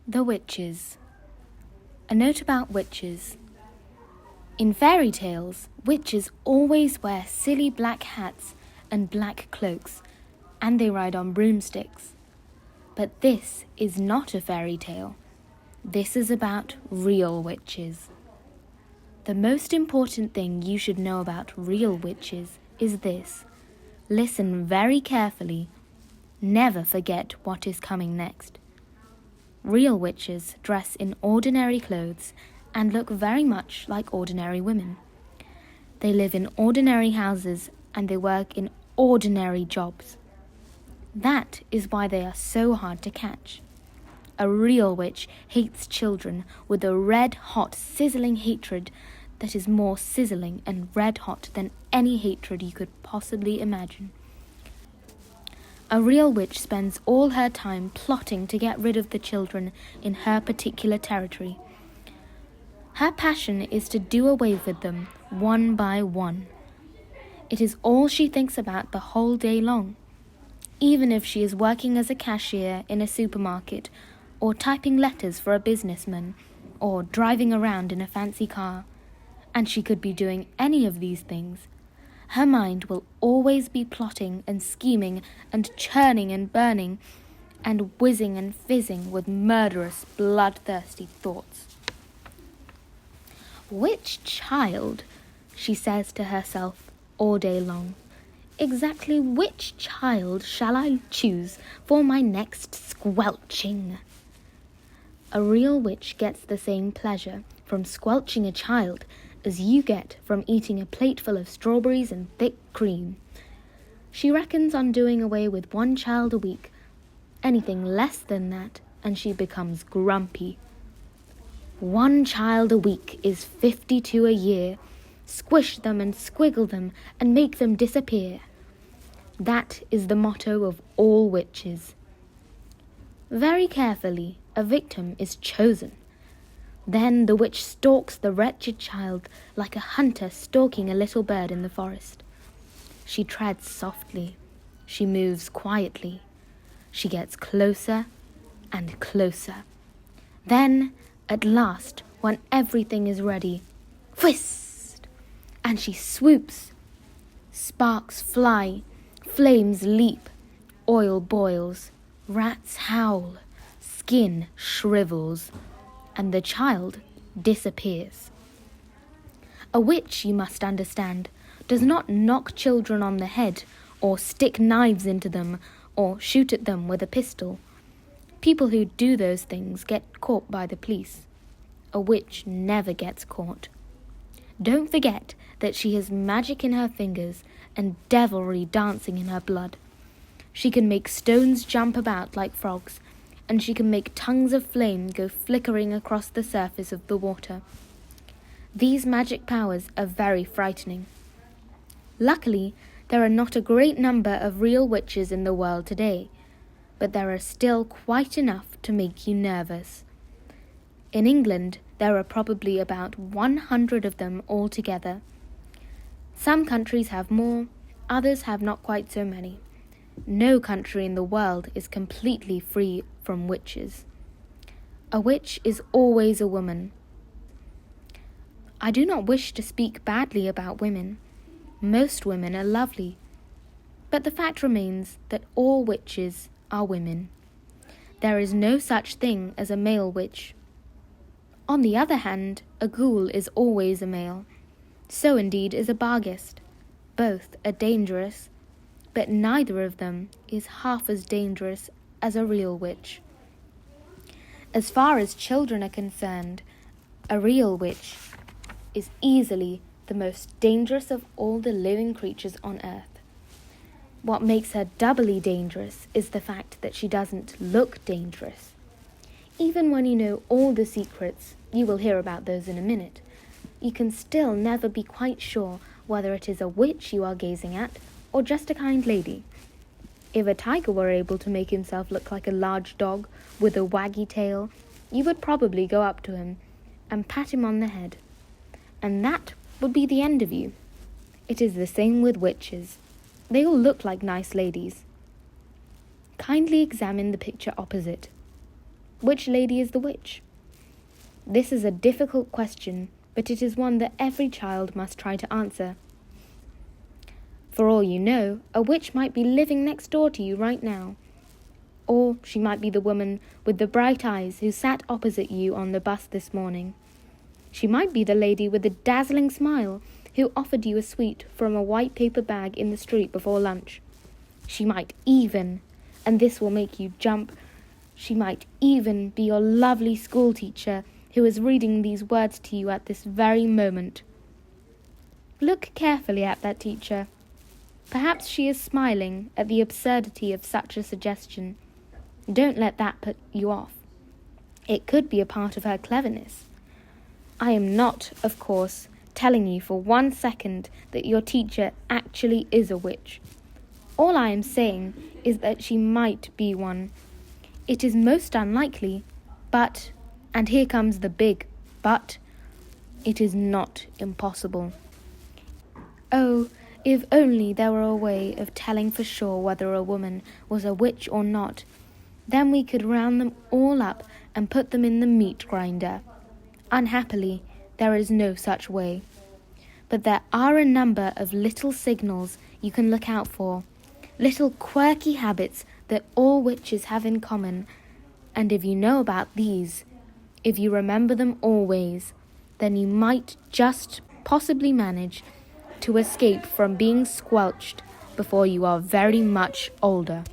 The Witches. A note about witches. In fairy tales, witches always wear silly black hats and black cloaks, and they ride on broomsticks. But this is not a fairy tale. This is about real witches. The most important thing you should know about real witches is this. Listen very carefully. Never forget what is coming next. Real witches dress in ordinary clothes and look very much like ordinary women. They live in ordinary houses and they work in ordinary jobs. That is why they are so hard to catch. A real witch hates children with a red-hot, sizzling hatred that is more sizzling and red-hot than any hatred you could possibly imagine. A real witch spends all her time plotting to get rid of the children in her particular territory. Her passion is to do away with them one by one. It is all she thinks about the whole day long. Even if she is working as a cashier in a supermarket, or typing letters for a businessman, or driving around in a fancy car, and she could be doing any of these things, her mind will always be plotting and scheming and churning and burning and whizzing and fizzing with murderous, bloodthirsty thoughts. Which child, she says to herself all day long, exactly which child shall I choose for my next squelching? A real witch gets the same pleasure from squelching a child as you get from eating a plateful of strawberries and thick cream. She reckons on doing away with one child a week. Anything less than that, and she becomes grumpy. 1 child a week is 52 a year. Squish them and squiggle them and make them disappear. That is the motto of all witches. Very carefully, a victim is chosen. Then the witch stalks the wretched child like a hunter stalking a little bird in the forest. She treads softly. She moves quietly. She gets closer and closer. Then, at last, when everything is ready, whist! And she swoops. Sparks fly, flames leap, oil boils, rats howl, skin shrivels, and the child disappears. A witch, you must understand, does not knock children on the head, or stick knives into them, or shoot at them with a pistol. People who do those things get caught by the police. A witch never gets caught. Don't forget that she has magic in her fingers and devilry dancing in her blood. She can make stones jump about like frogs, and she can make tongues of flame go flickering across the surface of the water. These magic powers are very frightening. Luckily, there are not a great number of real witches in the world today, but there are still quite enough to make you nervous. In England, there are probably about 100 of them altogether. Some countries have more, others have not quite so many. No country in the world is completely free from witches. A witch is always a woman. I do not wish to speak badly about women. Most women are lovely. But the fact remains that all witches are women. There is no such thing as a male witch. On the other hand, a ghoul is always a male. So indeed is a barghest. Both are dangerous, but neither of them is half as dangerous as a real witch. As far as children are concerned, a real witch is easily the most dangerous of all the living creatures on earth. What makes her doubly dangerous is the fact that she doesn't look dangerous. Even when you know all the secrets, you will hear about those in a minute, you can still never be quite sure whether it is a witch you are gazing at or just a kind lady. If a tiger were able to make himself look like a large dog with a waggy tail, you would probably go up to him and pat him on the head. And that would be the end of you. It is the same with witches. They all look like nice ladies. Kindly examine the picture opposite. Which lady is the witch? This is a difficult question, but it is one that every child must try to answer. For all you know, a witch might be living next door to you right now. Or she might be the woman with the bright eyes who sat opposite you on the bus this morning. She might be the lady with the dazzling smile who offered you a sweet from a white paper bag in the street before lunch. She might even, and this will make you jump, she might even be your lovely school teacher who is reading these words to you at this very moment. Look carefully at that teacher. Perhaps she is smiling at the absurdity of such a suggestion. Don't let that put you off. It could be a part of her cleverness. I am not, of course, telling you for 1 second that your teacher actually is a witch. All I am saying is that she might be one. It is most unlikely, but, and here comes the big but, it is not impossible. Oh, if only there were a way of telling for sure whether a woman was a witch or not, then we could round them all up and put them in the meat grinder. Unhappily, there is no such way. But there are a number of little signals you can look out for, little quirky habits that all witches have in common, and if you know about these, if you remember them always, then you might just possibly manage to escape from being squelched before you are very much older.